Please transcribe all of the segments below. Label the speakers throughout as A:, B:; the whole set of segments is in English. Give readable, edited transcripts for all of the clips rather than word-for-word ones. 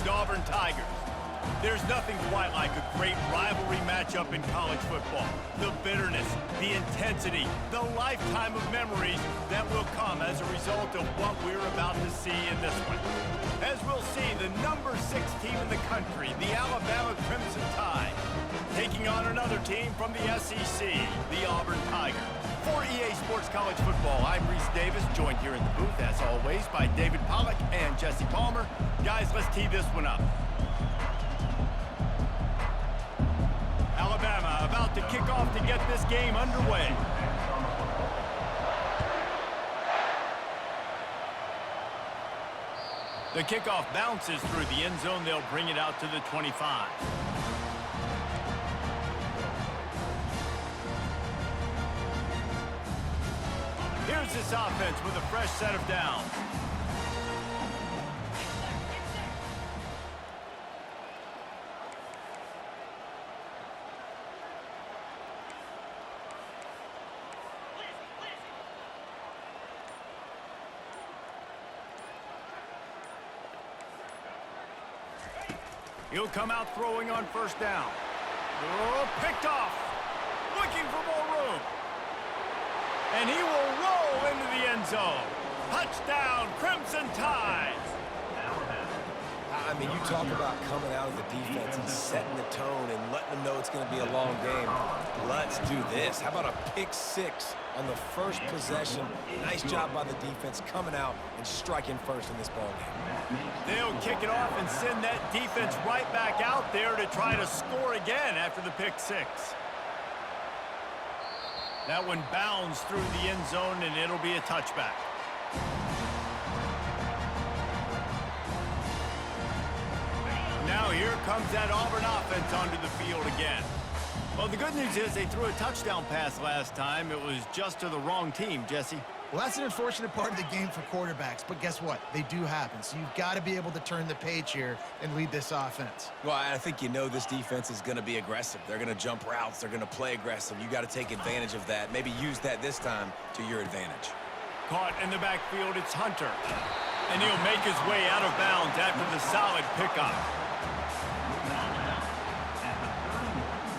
A: the Auburn Tigers. There's nothing quite like a great rivalry matchup in college football. The bitterness, the intensity, the lifetime of memories that will come as a result of what we're about to see in this one. As we'll see, the number 6 team in the country, the Alabama Crimson Tide, taking on another team from the SEC, the Auburn Tigers. For EA Sports College Football, I'm Reese Davis, joined here in the booth, as always, by David Pollack and Jesse Palmer. Guys, let's tee this one up. Alabama about to kick off to get this game underway. The kickoff bounces through the end zone. They'll bring it out to the 25. Here's this offense with a fresh set of downs. He'll come out throwing on first down. Oh, picked off. Looking for more room. And he will roll into the end zone. Touchdown, Crimson Tide.
B: I mean, you talk about coming out of the defense and setting the tone and letting them know it's going to be a long game. Let's do this. How about a pick 6 on the first possession? Nice job by the defense coming out and striking first in this ball game.
A: They'll kick it off and send that defense right back out there to try to score again after the pick 6. That one bounds through the end zone, and it'll be a touchback. Now here comes that Auburn offense onto the field again. Well, the good news is they threw a touchdown pass last time. It was just to the wrong team, Jesse.
C: Well, that's an unfortunate part of the game for quarterbacks, but guess what? They do happen, so you've got to be able to turn the page here and lead this offense.
B: Well, I think you know this defense is going to be aggressive. They're going to jump routes. They're going to play aggressive. You got to take advantage of that. Maybe use that this time to your advantage.
A: Caught in the backfield, it's Hunter. And he'll make his way out of bounds after the solid pickup.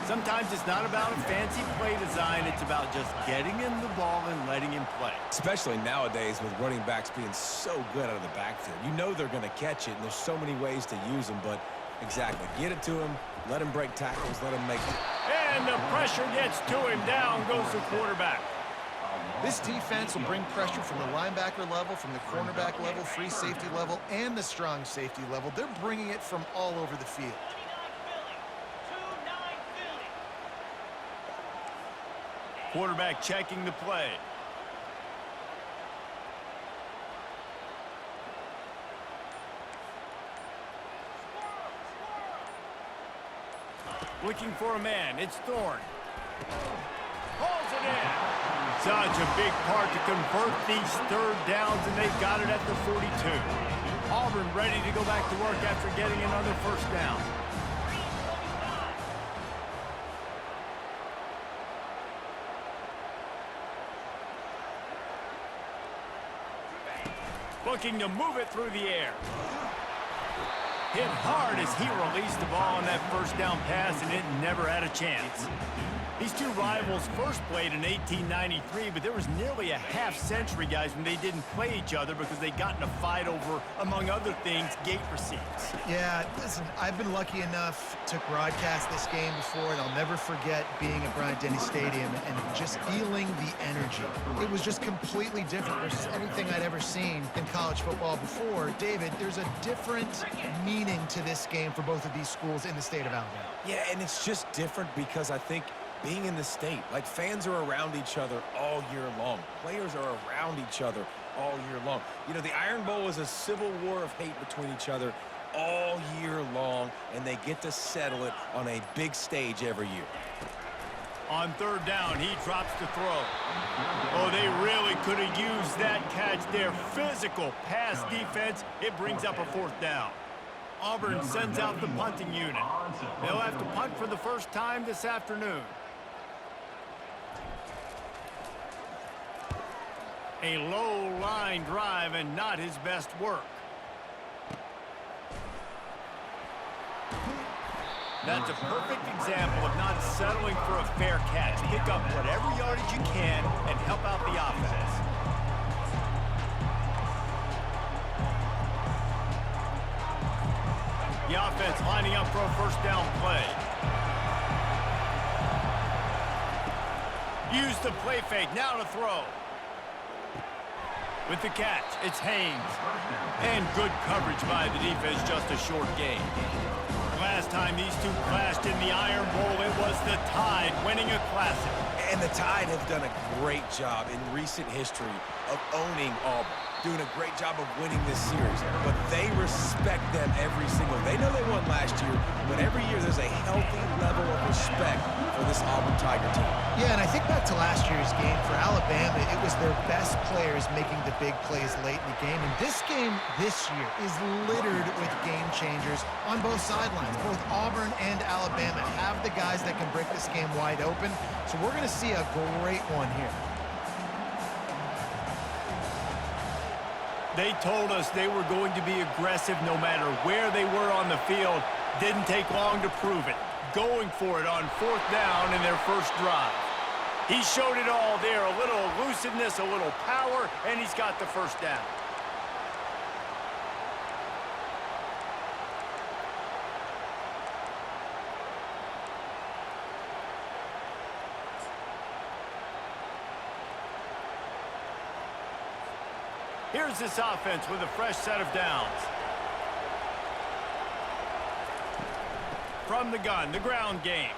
A: Sometimes it's not about a fancy play design. It's about just getting him the ball and letting him play.
B: Especially nowadays with running backs being so good out of the backfield. You know they're going to catch it, and there's so many ways to use them. But exactly, get it to him, let him break tackles, let him make it.
A: And the pressure gets to him. Down goes the quarterback.
C: This defense will bring pressure from the linebacker level, from the cornerback level, free safety level, and the strong safety level. They're bringing it from all over the field.
A: Quarterback checking the play. Looking for a man. It's Thorne. Hauls it in. Such a big part to convert these third downs, and they've got it at the 42. Auburn ready to go back to work after getting another first down. Looking to move it through the air. Hit hard as he released the ball on that first down pass, and it never had a chance. These two rivals first played in 1893, but there was nearly a half-century, guys, when they didn't play each other because they got in a fight over, among other things, gate receipts.
C: Yeah, listen, I've been lucky enough to broadcast this game before, and I'll never forget being at Bryant-Denny Stadium and just feeling the energy. It was just completely different versus anything I'd ever seen in college football before. David, there's a different meaning to this game for both of these schools in the state of Alabama.
B: Yeah, and it's just different because I think being in the state, like fans are around each other all year long. Players are around each other all year long. You know, the Iron Bowl is a civil war of hate between each other all year long, and they get to settle it on a big stage every year.
A: On third down, he drops to throw. Oh, they really could have used that catch there. Physical pass defense. It brings up a fourth down. Auburn sends out the punting unit. They'll have to punt for the first time this afternoon. A low line drive and not his best work. That's a perfect example of not settling for a fair catch. Pick up whatever yardage you can and help out the offense. The offense lining up for a first down play. Use the play fake, now to throw. With the catch, it's Haynes. And good coverage by the defense, just a short gain. Last time these two clashed in the Iron Bowl, it was the Tide winning a classic.
B: And the Tide have done a great job in recent history of owning Auburn, doing a great job of winning this series. But they respect them every single. They know they won last year, but every year there's a healthy level of respect for this Auburn Tiger team.
C: Yeah, and I think back to last year's game. For Alabama, it was their best players making the big plays late in the game. And this game this year is littered with game changers on both sidelines. Both Auburn and Alabama have the guys that can break this game wide open. So we're going to see a great one here.
A: They told us they were going to be aggressive no matter where they were on the field. Didn't take long to prove it. Going for it on fourth down in their first drive. He showed it all there. A little elusiveness, a little power, and he's got the first down. Here's this offense with a fresh set of downs. From the gun, the ground game.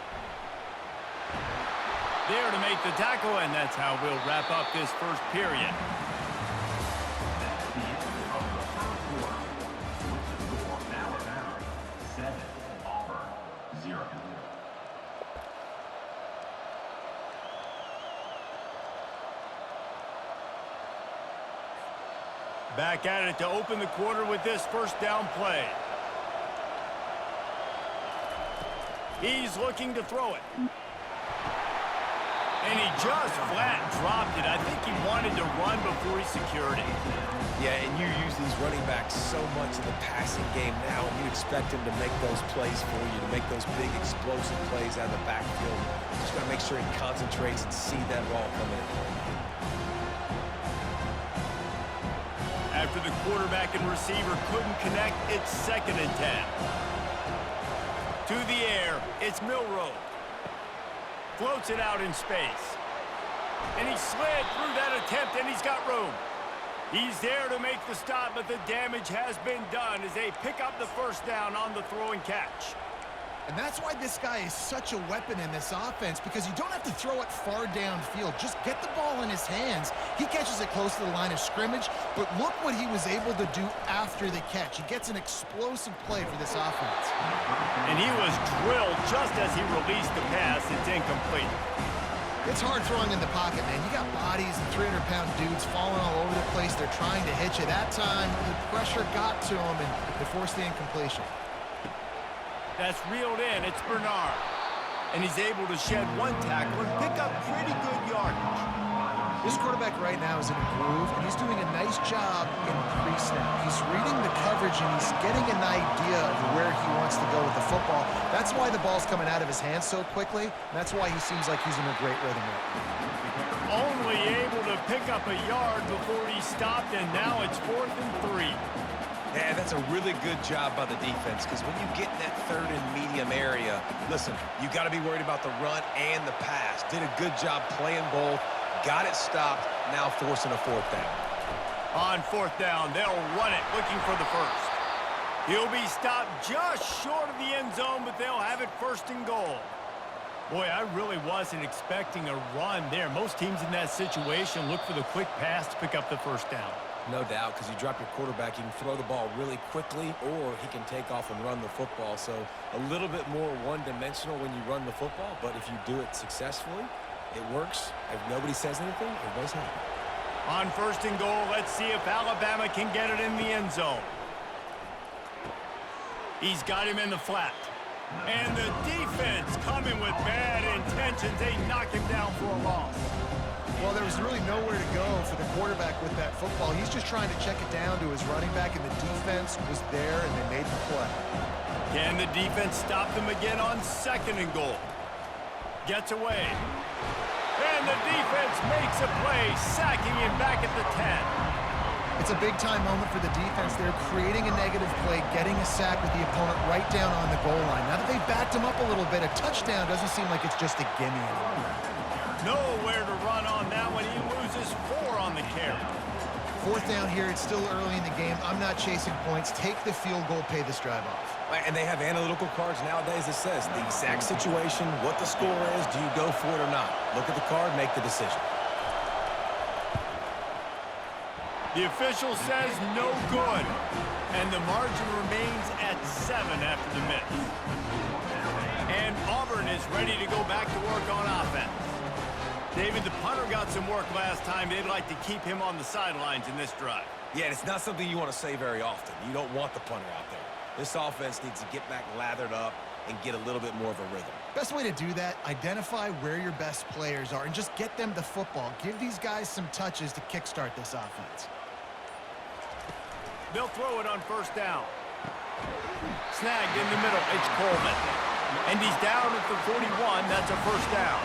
A: There to make the tackle, and that's how we'll wrap up this first period. Back at it to open the quarter with this first down play. He's looking to throw it. And he just flat dropped it. I think he wanted to run before he secured it.
B: Yeah, and you use these running backs so much in the passing game now, and you expect him to make those plays for you, to make those big explosive plays out of the backfield. Just got to make sure he concentrates and see that ball come in.
A: After the quarterback and receiver couldn't connect, it's 2nd and 10. To the air, it's Milroe. Floats it out in space. And he slid through that attempt, and he's got room. He's there to make the stop, but the damage has been done as they pick up the first down on the throw and catch.
C: And that's why this guy is such a weapon in this offense, because you don't have to throw it far downfield. Just get the ball in his hands. He catches it close to the line of scrimmage, but look what he was able to do after the catch. He gets an explosive play for this offense.
A: And he was drilled just as he released the pass. It's incomplete.
C: It's hard throwing in the pocket, man. You got bodies and 300-pound dudes falling all over the place. They're trying to hit you. That time, the pressure got to him, and they forced the incompletion.
A: That's reeled in. It's Bernard. And he's able to shed one tackle and pick up pretty good yardage.
C: This quarterback right now is in a groove, and he's doing a nice job in pre-snap. He's reading the coverage, and he's getting an idea of where he wants to go with the football. That's why the ball's coming out of his hands so quickly. And that's why he seems like he's in a great rhythm right now.
A: Only able to pick up a yard before he stopped, and now it's 4th and 3.
B: Yeah, that's a really good job by the defense, because when you get in that third and medium area, listen, you got to be worried about the run and the pass. Did a good job playing both, got it stopped, now forcing a 4th down.
A: On 4th down, they'll run it, looking for the first. He'll be stopped just short of the end zone, but they'll have it 1st and goal. Boy, I really wasn't expecting a run there. Most teams in that situation look for the quick pass to pick up the first down.
B: No doubt, because you drop your quarterback, you can throw the ball really quickly, or he can take off and run the football. So a little bit more one-dimensional when you run the football, but if you do it successfully, it works. If nobody says anything, everybody's happy.
A: On 1st and goal, let's see if Alabama can get it in the end zone. He's got him in the flat. And the defense coming with bad intentions. They knock him down for a loss.
C: Well, there was really nowhere to go for the quarterback with that football. He's just trying to check it down to his running back, and the defense was there, and they made the play.
A: Can the defense stop them again on 2nd and goal? Gets away. And the defense makes a play, sacking him back at the 10.
C: It's a big-time moment for the defense. They're creating a negative play, getting a sack with the opponent right down on the goal line. Now that they've backed him up a little bit, a touchdown doesn't seem like it's just a gimme anymore.
A: Nowhere to run on that one. He loses 4 on the carry.
C: 4th down here. It's still early in the game. I'm not chasing points. Take the field goal, pay this drive off.
B: And they have analytical cards nowadays that says the exact situation, what the score is, do you go for it or not? Look at the card, make the decision.
A: The official says no good, and the margin remains at 7 after the miss. And Auburn is ready to go back to work on offense. David, the punter got some work last time. They'd like to keep him on the sidelines in this drive.
B: Yeah, it's not something you want to say very often. You don't want the punter out there. This offense needs to get back lathered up and get a little bit more of a rhythm.
C: Best way to do that, identify where your best players are and just get them the football. Give these guys some touches to kickstart this offense.
A: They'll throw it on 1st down. Snagged in the middle. It's Coleman. And he's down at the 41. That's a 1st down.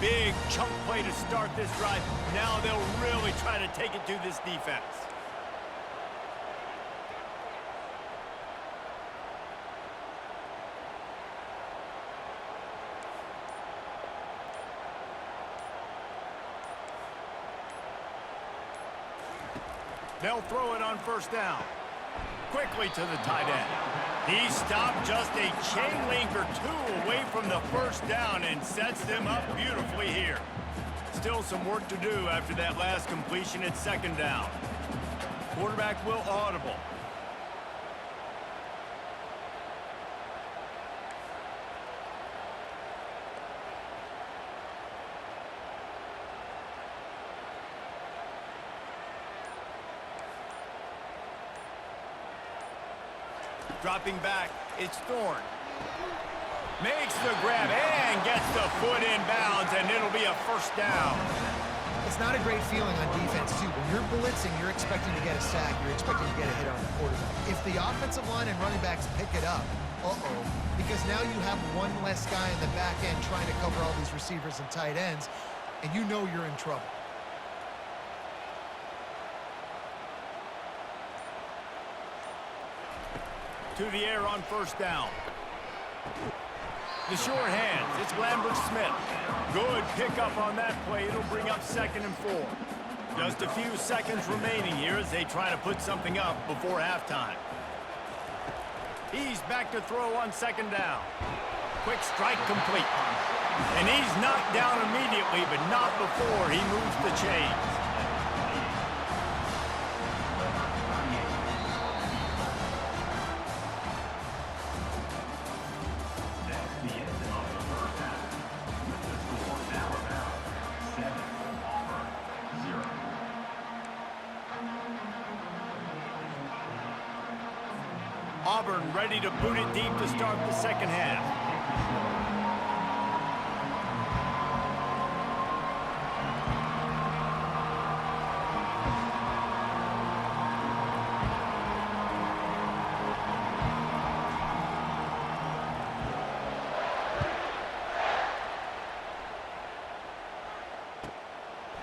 A: Big chunk play to start this drive. Now they'll really try to take it to this defense. They'll throw it on 1st down. Quickly to the tight end. He stopped just a chain link or 2 away from the 1st down and sets them up beautifully here. Still some work to do after that last completion at 2nd down. Quarterback will audible. Dropping back, it's Thorne. Makes the grab and gets the foot in bounds, and it'll be a 1st down.
C: It's not a great feeling on defense, too. When you're blitzing, you're expecting to get a sack. You're expecting to get a hit on the quarterback. If the offensive line and running backs pick it up, because now you have one less guy in the back end trying to cover all these receivers and tight ends, and you know you're in trouble.
A: To the air on 1st down. The short hands. It's Lambert-Smith. Good pickup on that play. It'll bring up 2nd and 4. Just a few seconds remaining here as they try to put something up before halftime. He's back to throw on 2nd down. Quick strike complete. And he's knocked down immediately, but not before he moves the chains. Auburn ready to boot it deep to start the 2nd half.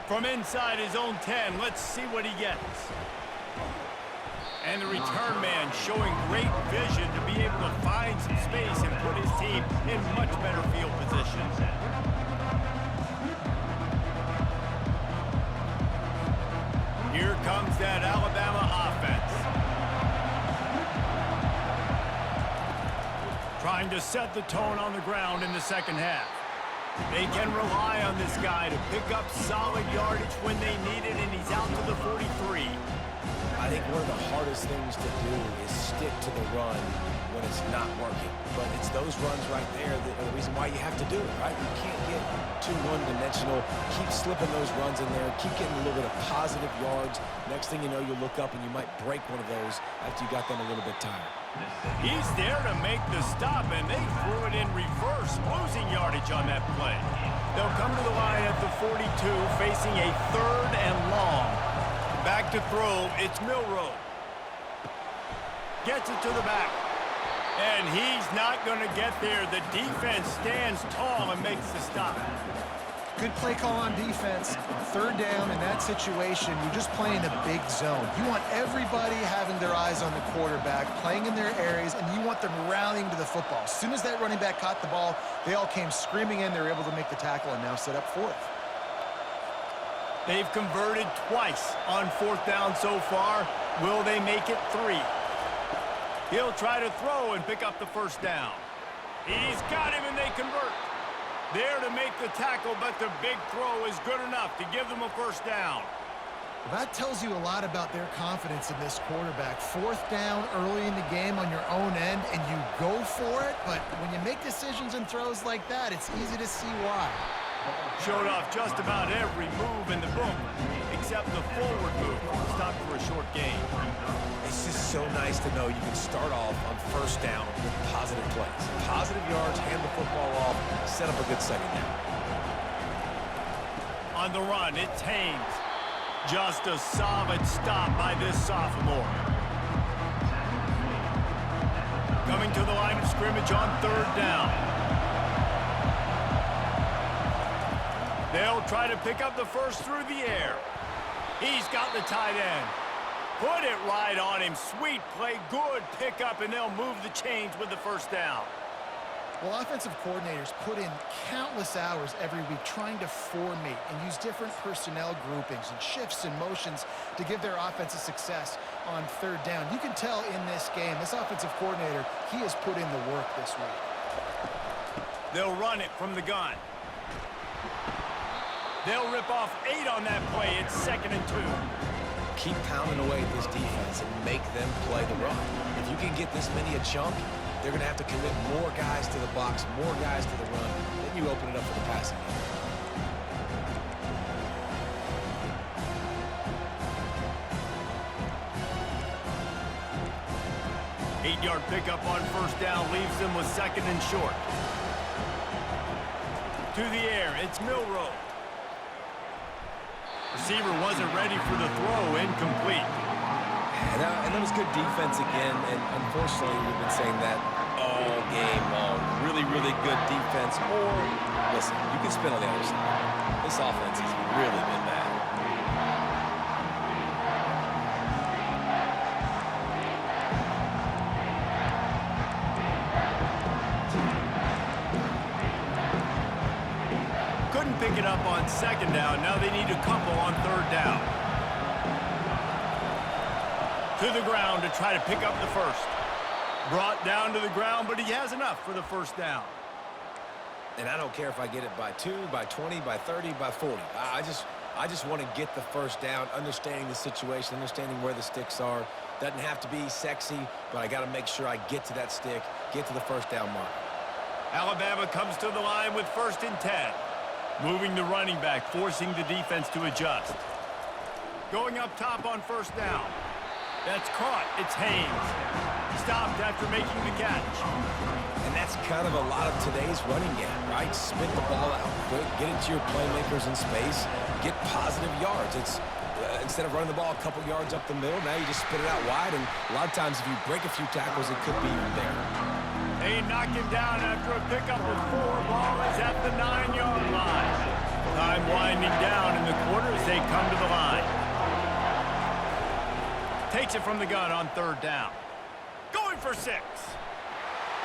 A: From inside his own 10, let's see what he gets. And the return man showing great vision to be able to find some space and put his team in much better field position. Here comes that Alabama offense. Trying to set the tone on the ground in the 2nd half. They can rely on this guy to pick up solid yardage when they need it, and he's out to the 43.
B: I think one of the hardest things to do is stick to the run when it's not working. But it's those runs right there that are the reason why you have to do it, right? You can't get too one-dimensional. Keep slipping those runs in there. Keep getting a little bit of positive yards. Next thing you know, you'll look up and you might break one of those after you got them a little bit tired.
A: He's there to make the stop, and they threw it in reverse, losing yardage on that play. They'll come to the line at the 42, facing a 3rd and long. Back to throw, it's Milroe. Gets it to the back. And he's not going to get there. The defense stands tall and makes the stop.
C: Good play call on defense. 3rd down in that situation, you're just playing a big zone. You want everybody having their eyes on the quarterback, playing in their areas, and you want them rallying to the football. As soon as that running back caught the ball, they all came screaming in. They were able to make the tackle and now set up 4th.
A: They've converted twice on 4th down so far. Will they make it 3? He'll try to throw and pick up the 1st down. He's got him and they convert. There to make the tackle, but the big throw is good enough to give them a 1st down.
C: Well, that tells you a lot about their confidence in this quarterback. 4th down early in the game on your own end, and you go for it, but when you make decisions and throws like that, it's easy to see why.
A: Showed off just about every move in the book, except the forward move. Stopped for a short gain.
B: It's just so nice to know you can start off on 1st down with positive plays. Positive yards, hand the football off, set up a good 2nd down.
A: On the run, it's Haynes. Just a solid stop by this sophomore. Coming to the line of scrimmage on 3rd down. They'll try to pick up the 1st through the air. He's got the tight end. Put it right on him. Sweet play, good pickup, and they'll move the chains with the 1st down.
C: Well, offensive coordinators put in countless hours every week trying to formate and use different personnel groupings and shifts and motions to give their offensive success on 3rd down. You can tell in this game, this offensive coordinator, he has put in the work this week.
A: They'll run it from the gun. They'll rip off 8 on that play. It's 2nd and 2.
B: Keep pounding away at this defense and make them play the run. If you can get this many a chunk, they're going to have to commit more guys to the box, more guys to the run. Then you open it up for the passing game.
A: 8-yard pickup on 1st down leaves them with 2nd and short. To the air, it's Milroe. Receiver wasn't ready for the throw, incomplete.
B: And that was good defense again, and unfortunately we've been saying that all game long. Really, really good defense. Or, listen, you can spin on the other side. This offense has really been bad.
A: Couldn't pick it up on 2nd down. Now they need a couple on 3rd down. To the ground to try to pick up the 1st. Brought down to the ground, but he has enough for the 1st down.
B: And I don't care if I get it by 2, by 20, by 30, by 40. I just want to get the 1st down, understanding the situation, understanding where the sticks are. Doesn't have to be sexy, but I got to make sure I get to that stick, get to the 1st down mark.
A: Alabama comes to the line with 1st and 10. Moving the running back, forcing the defense to adjust. Going up top on 1st down. That's caught. It's Haynes. Stopped after making the catch.
B: And that's kind of a lot of today's running game, right? Spit the ball out quick, get it to your playmakers in space, get positive yards. It's instead of running the ball a couple yards up the middle, now you just spit it out wide, and a lot of times if you break a few tackles, it could be even there.
A: They knock him down after a pickup of 4. Ball is at the 9-yard line. Time winding down in the quarter as they come to the line. Takes it from the gun on 3rd down. Going for 6.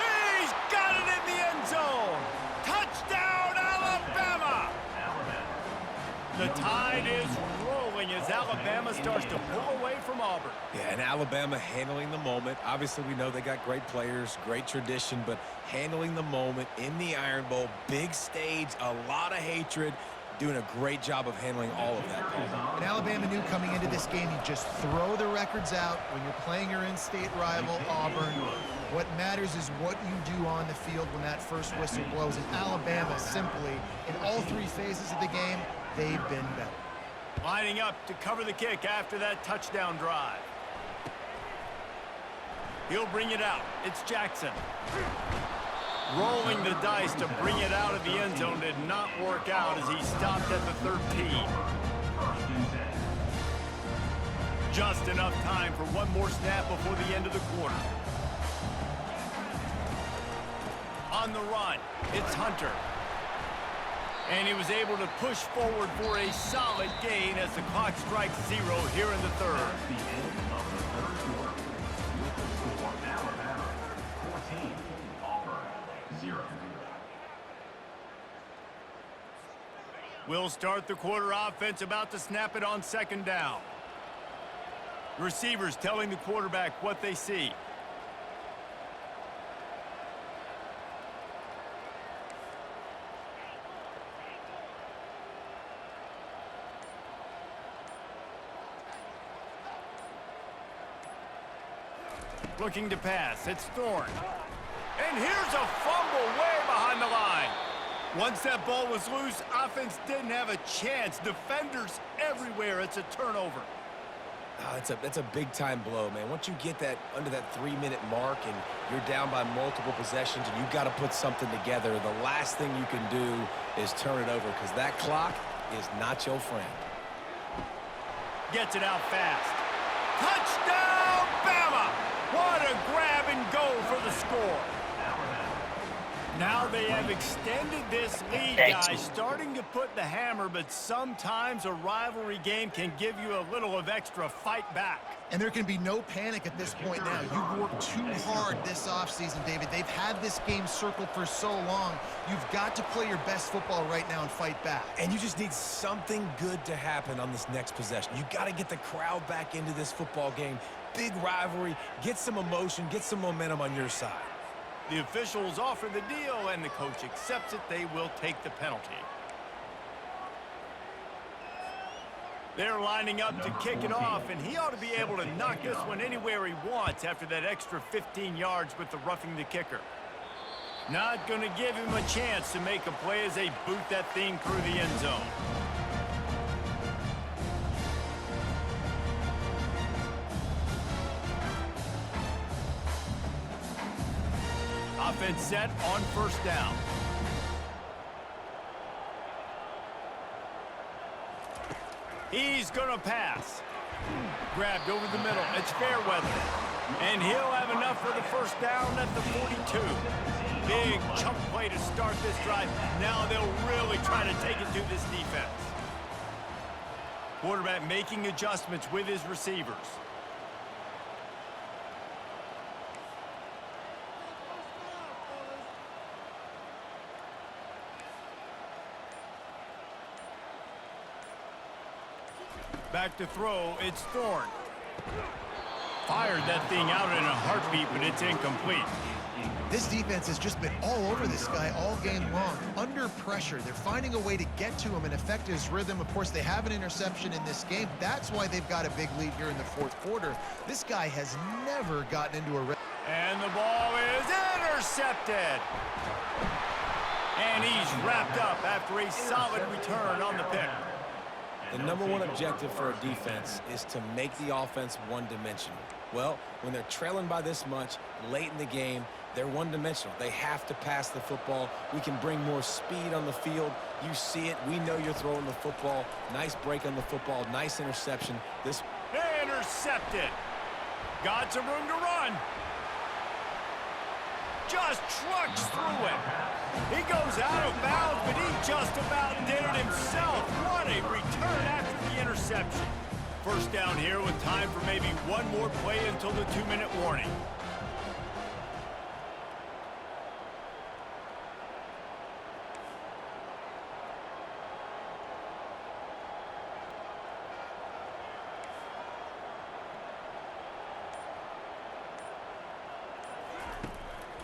A: He's got it in the end zone. Touchdown, Alabama! The tide is rolling as Alabama starts to pull away from Auburn.
B: Yeah, and Alabama handling the moment. Obviously, we know they got great players, great tradition, but handling the moment in the Iron Bowl, big stage, a lot of hatred, doing a great job of handling all of that.
C: And Alabama knew coming into this game, you just throw the records out when you're playing your in-state rival, Auburn. What matters is what you do on the field when that first whistle blows. And Alabama simply, in all 3 phases of the game, they've been better.
A: Lining up to cover the kick after that touchdown drive. He'll bring it out. It's Jackson. Rolling the dice to bring it out of the end zone did not work out as he stopped at the 13. Just enough time for one more snap before the end of the quarter. On the run, it's Hunter. And he was able to push forward for a solid gain as the clock strikes 0 here in the third. We'll start the quarter. Offense about to snap it on second down. Receivers telling the quarterback what they see. Looking to pass. It's Thorne. And here's a fumble way behind the line. Once that ball was loose, offense didn't have a chance. Defenders everywhere. It's a turnover.
B: Oh, that's a big-time blow, man. Once you get that under that 3-minute mark and you're down by multiple possessions and you've got to put something together, the last thing you can do is turn it over because that clock is not your friend.
A: Gets it out fast. Touchdown, Bama! What a grab and go for the score. Now they have extended this lead, guys, starting to put the hammer, but sometimes a rivalry game can give you a little of extra fight back.
C: And there can be no panic at this point now. You've worked too hard this offseason, David. They've had this game circled for so long. You've got to play your best football right now and fight back.
B: And you just need something good to happen on this next possession. You got to get the crowd back into this football game. Big rivalry. Get some emotion. Get some momentum on your side.
A: The officials offer the deal, and the coach accepts it. They will take the penalty. They're lining up to kick it off, and he ought to be able to knock this one anywhere he wants after that extra 15 yards with the roughing the kicker. Not going to give him a chance to make a play as they boot that thing through the end zone. Offense set on first down. He's going to pass. Grabbed over the middle. It's Fairweather. And he'll have enough for the first down at the 42. Big chunk play to start this drive. Now they'll really try to take it to this defense. Quarterback making adjustments with his receivers. Back to throw, it's Thorne. Fired that thing out in a heartbeat, but it's incomplete.
C: This defense has just been all over this guy all game long. Under pressure, they're finding a way to get to him and affect his rhythm. Of course, they have an interception in this game. That's why they've got a big lead here in the fourth quarter. This guy has never gotten into a...
A: And the ball is intercepted. And he's wrapped up after a solid return on the pick.
B: The number one objective for a defense is to make the offense one-dimensional. Well, when they're trailing by this much late in the game, they're one-dimensional. They have to pass the football. We can bring more speed on the field. You see it. We know you're throwing the football. Nice break on the football. Nice interception. This
A: intercepted. Got some room to run. Just trucks through it. He goes out of bounds, but he just about did it himself. What a return after the interception. First down here with time for maybe one more play until the 2-minute warning.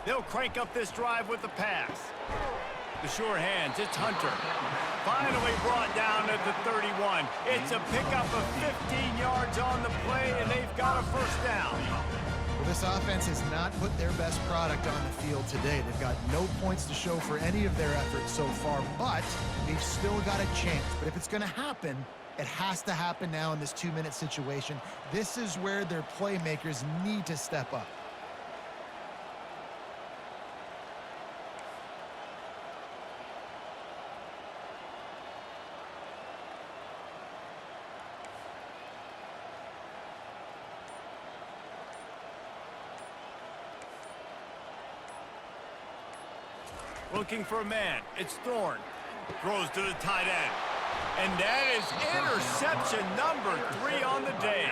A: They'll crank up this drive with the pass. The sure hands, it's Hunter. Finally brought down at the 31. It's a pickup of 15 yards on the play, and they've got a first down.
C: Well, this offense has not put their best product on the field today. They've got no points to show for any of their efforts so far, but they've still got a chance. But if it's going to happen, it has to happen now in this 2-minute situation. This is where their playmakers need to step up.
A: Looking for a man. It's Thorne. Throws to the tight end. And that is interception number 3 on the day.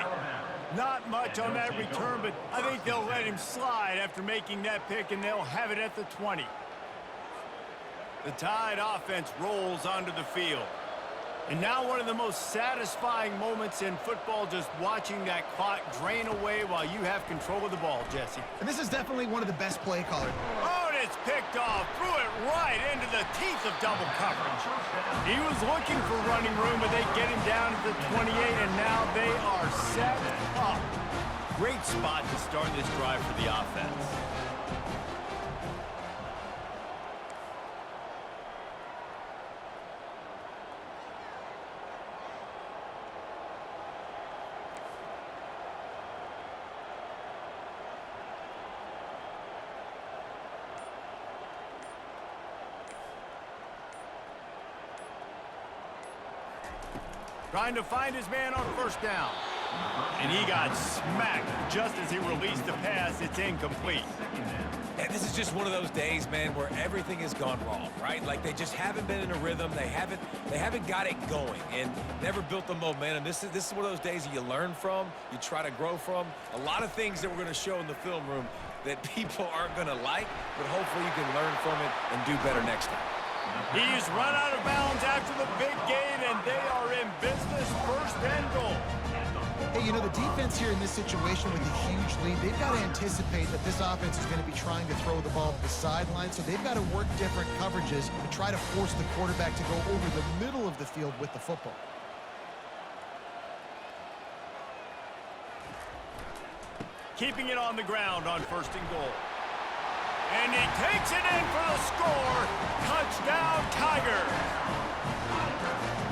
A: Not much on that return, but I think they'll let him slide after making that pick, and they'll have it at the 20. The Tide offense rolls onto the field. And now one of the most satisfying moments in football, just watching that clock drain away while you have control of the ball, Jesse.
C: And this is definitely one of the best play callers.
A: Oh, and it's picked off. Threw it right into the teeth of double coverage. He was looking for running room, but they get him down to the 28, and now they are set up. Great spot to start this drive for the offense. Trying to find his man on first down. And he got smacked just as he released the pass. It's incomplete.
B: And this is just one of those days, man, where everything has gone wrong, right? Like they just haven't been in a rhythm. They haven't got it going and never built the momentum. This is one of those days that you learn from, you try to grow from. A lot of things that we're going to show in the film room that people aren't going to like, but hopefully you can learn from it and do better next time.
A: He's run out of bounds after the big gain, and they are in business, first and goal.
C: Hey, you know, the defense here in this situation with a huge lead, they've got to anticipate that this offense is going to be trying to throw the ball to the sideline, so they've got to work different coverages and try to force the quarterback to go over the middle of the field with the football.
A: Keeping it on the ground on first and goal. And he takes it in for the score. Touchdown, Tigers.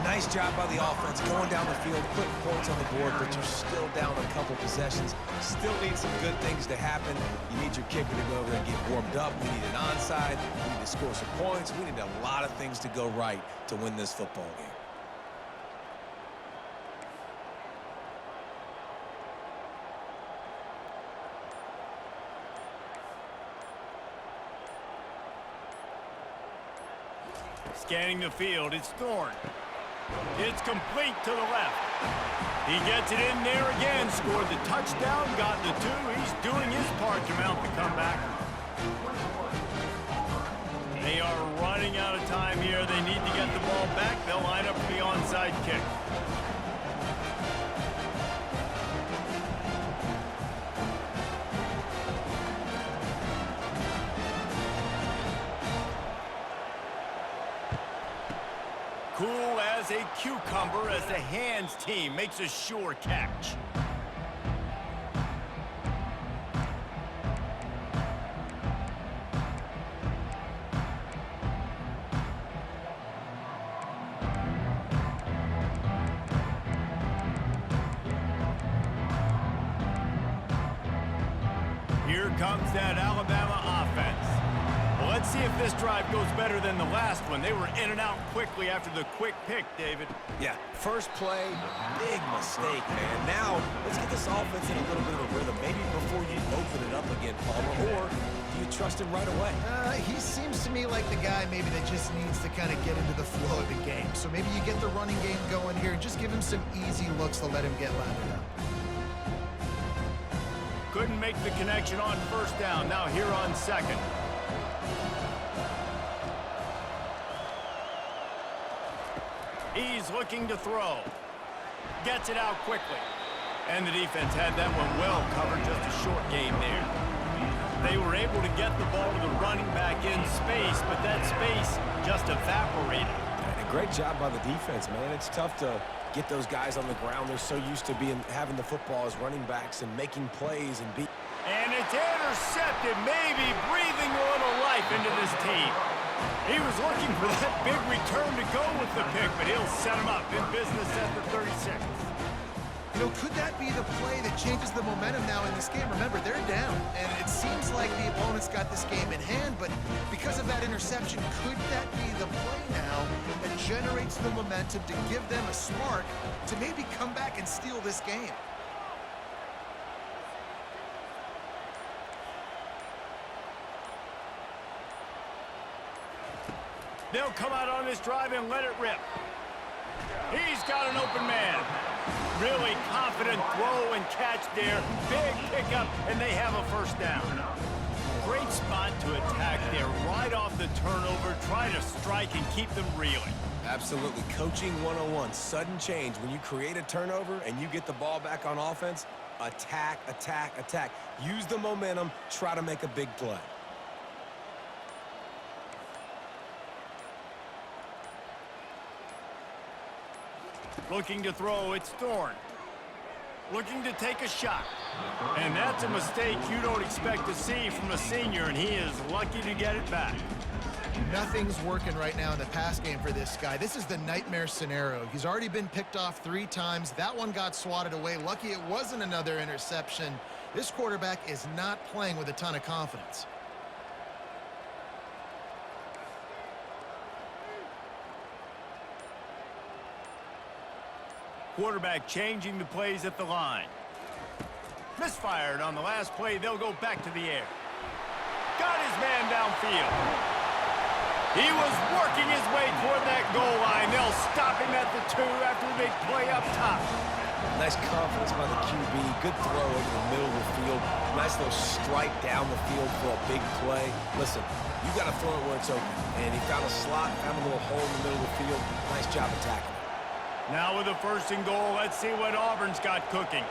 B: Nice job by the offense going down the field, putting points on the board, but you're still down a couple possessions. Still need some good things to happen. You need your kicker to go over there and get warmed up. We need an onside. We need to score some points. We need a lot of things to go right to win this football game.
A: Scanning the field, it's Thorne. It's complete to the left. He gets it in there again, scored the touchdown, got the 2. He's doing his part to mount the comeback. They are running out of time here. They need to get the ball back. They'll line up for the onside kick. Cool as a cucumber as the hands team makes a sure catch. Here comes that Alabama offense. Well, let's see if this drive goes better than the last one. They were in and out quickly after the quick pick, David.
B: Yeah, first play, big mistake, man. Now, let's get this offense in a little bit of a rhythm. Maybe before you open it up again, Palmer, or do you trust him right away?
C: He seems to me like the guy maybe that just needs to kind of get into the flow of the game. So maybe you get the running game going here and just give him some easy looks to let him get lathered up.
A: Couldn't make the connection on first down. Now here on second. He's looking to throw. Gets it out quickly. And the defense had that one well covered, just a short game there. They were able to get the ball to the running back in space, but that space just evaporated.
B: And a great job by the defense, man. It's tough to get those guys on the ground. They're so used to having the football as running backs and making plays and
A: And it's intercepted, maybe breathing a little life into this team. He was looking for that big return to go with the pick, but he'll set him up in business at the 36.
C: You know, could that be the play that changes the momentum now in this game? Remember, they're down, and it seems like the opponent's got this game in hand, but because of that interception, could that be the play now that generates the momentum to give them a spark to maybe come back and steal this game?
A: They'll come out on this drive and let it rip. He's got an open man. Really confident throw and catch there. Big pickup, and they have a first down. Great spot to attack there right off the turnover. Try to strike and keep them reeling.
B: Absolutely. Coaching 101. Sudden change. When you create a turnover and you get the ball back on offense, attack, attack, attack. Use the momentum. Try to make a big play.
A: Looking to throw, it's Thorne. Looking to take a shot. And that's a mistake you don't expect to see from a senior, and he is lucky to get it back.
C: Nothing's working right now in the pass game for this guy. This is the nightmare scenario. He's already been picked off 3 times. That one got swatted away. Lucky it wasn't another interception. This quarterback is not playing with a ton of confidence.
A: Quarterback changing the plays at the line. Misfired on the last play. They'll go back to the air. Got his man downfield. He was working his way toward that goal line. They'll stop him at the 2 after the big play up top.
B: Nice confidence by the QB. Good throw over the middle of the field. Nice little strike down the field for a big play. Listen, you got to throw it where it's open. And he found a slot, found a little hole in the middle of the field. Nice job attacking.
A: Now with a 1st and goal, let's see what Auburn's got cooking.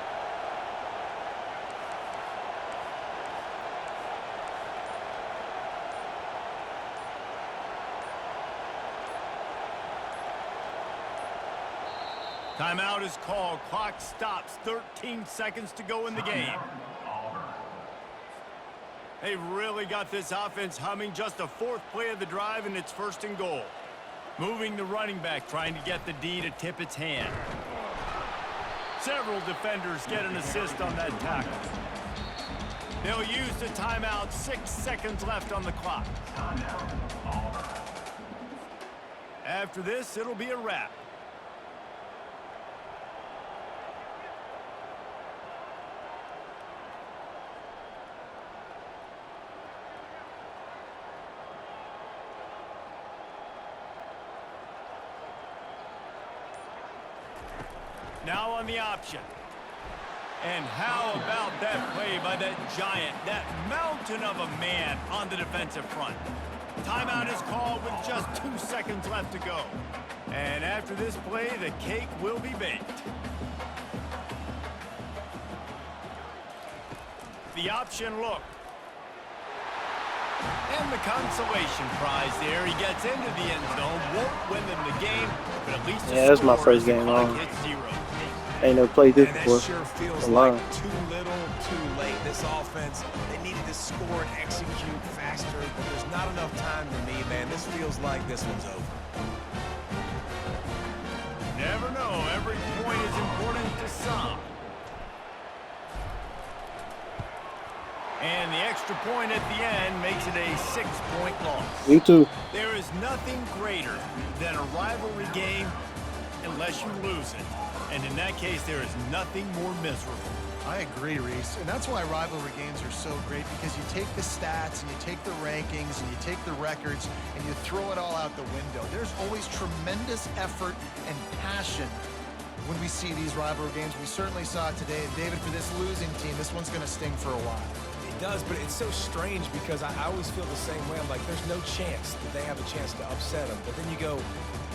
A: Timeout is called. Clock stops. 13 seconds to go in the game. They've really got this offense humming. Just a 4th play of the drive, and it's 1st and goal. Moving the running back, trying to get the D to tip its hand. Several defenders get an assist on that tackle. They'll use the timeout. 6 seconds left on the clock. After this, it'll be a wrap. Now on the option. And how about that play by that giant, that mountain of a man on the defensive front? Timeout is called with just 2 seconds left to go. And after this play, the cake will be baked. The option look. And the consolation prize there. He gets into the end zone, won't win them the game, but at least
D: yeah, that's my first game on. Ain't never played this before.
B: That sure feels like too little, too late. This offense, they needed to score and execute faster, but there's not enough time to me, man. This feels like this one's over.
A: Never know. Every point is important to some. And the extra point at the end makes it a 6-point loss.
D: Me too.
A: There is nothing greater than a rivalry game unless you lose it. And in that case, there is nothing more miserable.
C: I agree, Reese. And that's why rivalry games are so great, because you take the stats and you take the rankings and you take the records and you throw it all out the window. There's always tremendous effort and passion when we see these rivalry games. We certainly saw it today. And David, for this losing team, this one's going to sting for a while.
B: It does, but it's so strange because I always feel the same way. I'm like, there's no chance that they have a chance to upset them. But then you go,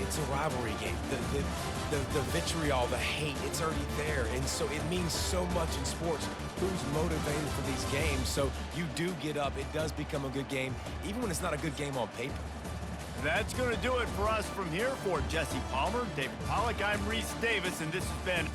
B: it's a rivalry game. The vitriol, the hate, it's already there. And so it means so much in sports. Who's motivated for these games? So you do get up. It does become a good game, even when it's not a good game on paper.
A: That's going to do it for us from here. For Jesse Palmer, David Pollack, I'm Reese Davis, and this has been